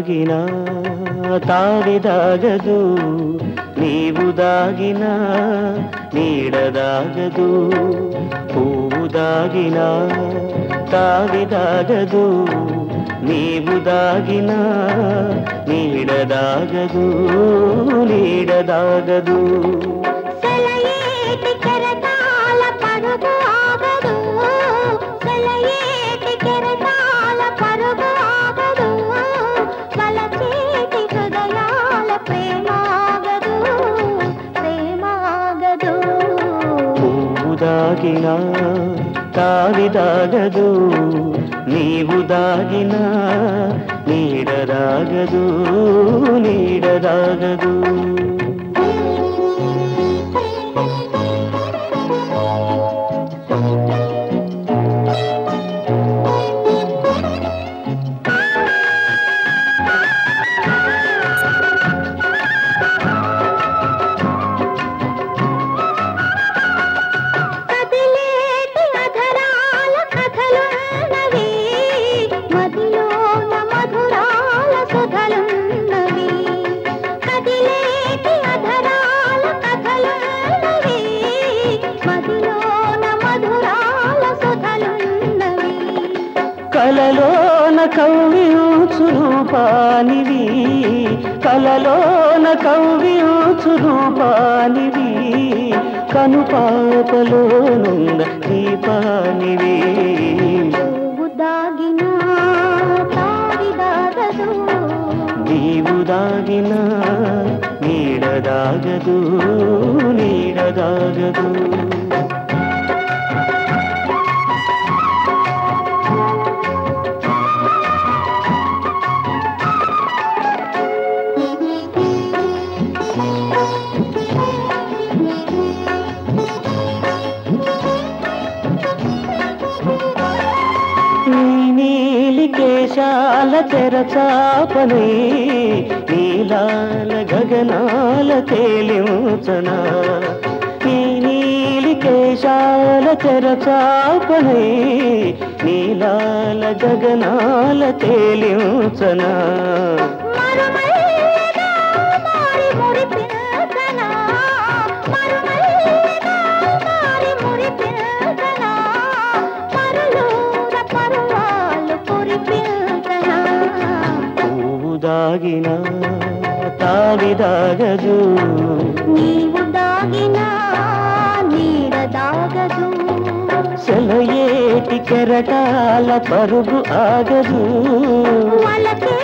దాగినా తావిదాగదు, నీవు దాగినా నీడదాగదు. పువ్వు దాగినా తావిదాగదు, నీవు దాగినా నీడదాగదు, నీడదాగదు. దాగినా తావిదాగదు, నీవు దాగినా నీడదాగదు, నీడదాగదు. కలలోన కవ్వించు రూపానివి, కలలోన కవ్వించు రూపానివి, కనుపాపలోనున్న దీపానివి. దాగినా తావిదాగదు, నీవు దాగినా నీడదాగదు, నీడదాగదు. కేశాల తెరచాపనే నీలాల గగనాల తేలించనా, నీ నీలి కేశాల తెరచాపనే నీలాల గగనాల తేలించనా. దాగినా తావిదాగదు, నీవు దాగినా నీడదాగదు. సెలయేటి కెరటాల పరుగు ఆగదు, వలకే